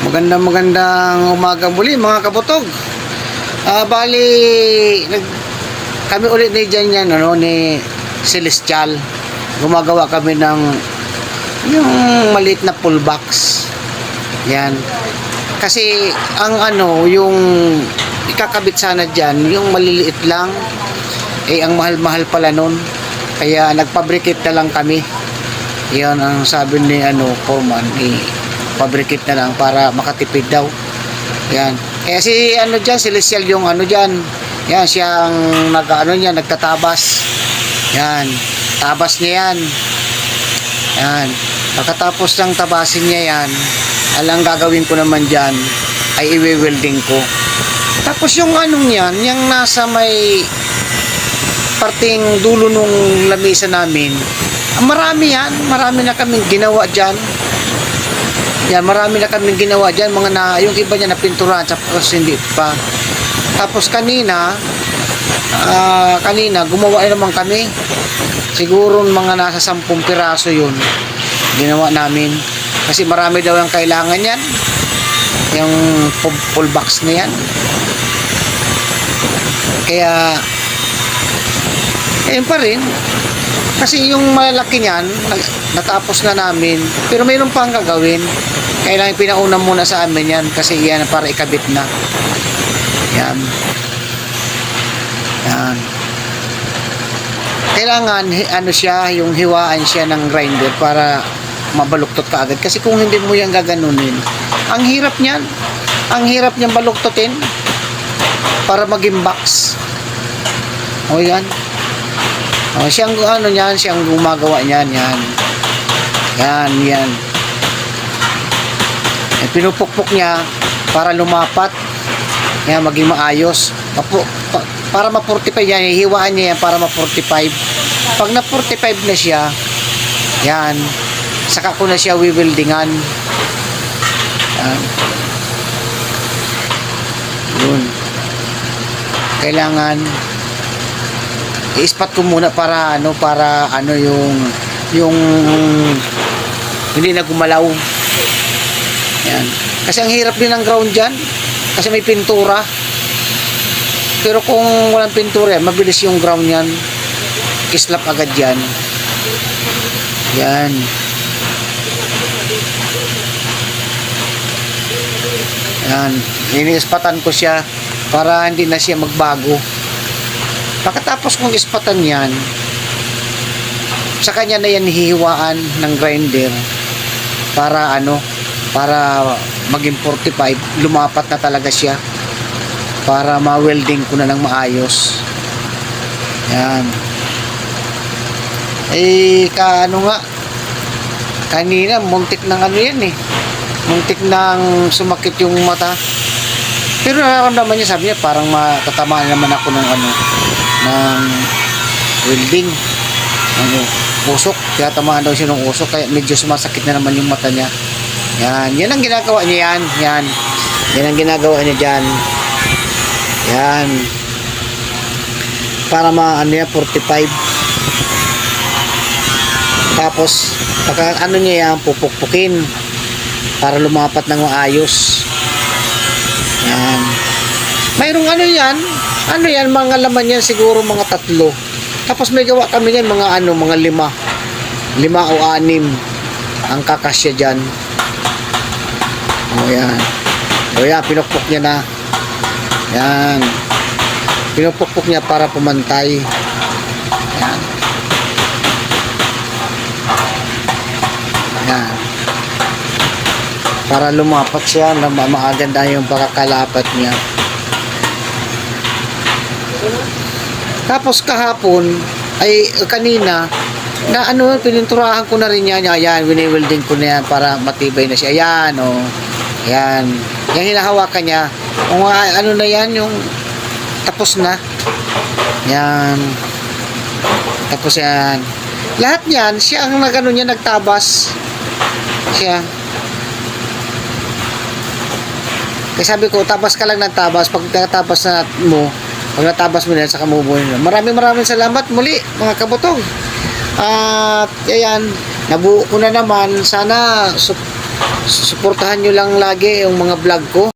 Magandang umaga muli mga kabutog. Bali kami ulit ni Jan ni Celestial. Gumagawa kami ng yung maliit na pull box. Yan. Kasi ang yung ikakabit sana diyan, yung maliliit lang, ang mahal-mahal pala nun. Kaya nagpabricate na lang kami. Yan ang sabi ni foreman, fabricate na lang para makatipid daw. Yan. Kaya si Celestial yung diyan. Yan siyang nagtatabas. Yan. Tabas niya yan. Yan. Pagkatapos ng tabasin niya yan, alang gagawin ko naman diyan ay i-welding ko. Tapos yung yan, yung nasa may parting dulo nung lamesa namin, marami na kaming ginawa diyan. Yan, marami na kaming ginawa dyan. Yung iba niya napinturahan, tapos hindi pa. Tapos kanina gumawa naman kami. Siguro mga nasa 10 piraso yun. Ginawa namin. Kasi marami daw yung kailangan yan. Yung full box na yan. Kaya, ayun pa rin. Kasi yung malaki niyan, natapos na namin. Pero mayroon pang gagawin. Kailangan pinauna muna sa amin yan. Kasi yan para ikabit na. Yan. Yan. Kailangan, yung hiwaan siya ng grinder para mabaluktot ka agad. Kasi kung hindi mo yan gaganunin, ang hirap niyan. Ang hirap niyan baluktotin para maging box. O yan. Siyang siyang gumagawa niyan, yan. Yan. Pinupukpok niya para lumapat. Yan, maging maayos. Para ma-45 yan, hihiwaan niya yan para ma-45. Pag na-45 na siya, yan, saka ko na siya wiweldingan. Yan. Yun. Kailangan i-spot ko muna para yung hindi na gumalaw. Yan. Kasi ang hirap din ng ground dyan kasi may pintura. Pero kung walang pintura yan, mabilis yung ground yan. Kislap agad yan. Yan. Yan. Ini-spatan ko siya para hindi na siya magbago. Pagkatapos kong ispatan yan, sa kanya na yan hihiwaan ng grinder para maging 45, lumapat na talaga siya para ma-welding ko na ng maayos. Yan. Kanina muntik ng yan muntik nang sumakit yung mata. Pero nararamdaman niya, sabi niya parang matatamaan naman ako ng welding ng usok. Kaya tamaan daw siya ng usok, kaya medyo sumasakit na naman yung mata niya. Yan ang ginagawa niya yan ang ginagawa niya dyan. Yan. Para 45. Tapos pagka niya yan, pupukpukin para lumapat ng maayos. Yan. Mayroong yan, mga laman yan siguro mga 3. Tapos may gawa kami yan mga 5 o 6 ang kakasya dyan. O yan, pinukpok niya na. Yan. Pinupukpok niya para pumantay. Yan. Yan. Para lumapat siya na maaganda yung pagkakalapat niya. Tapos kahapon kanina na pininturahan ko na rin yan. Ayan, wini-welding ko na yan para matibay na siya. Ayan, Ayan. Yung hinahawakan niya. Kung na yan, yung tapos na. Yan. Tapos yan. Lahat yan, siya ang niya, nagtabas. Siya. Kaya sabi ko, tabas ka lang ng tabas. Pag natabas mo na, saka mo buhay na. Maraming salamat muli, mga kabutog. At, ayan, nabuo ko na naman. Sana suportahan nyo lang lagi yung mga vlog ko.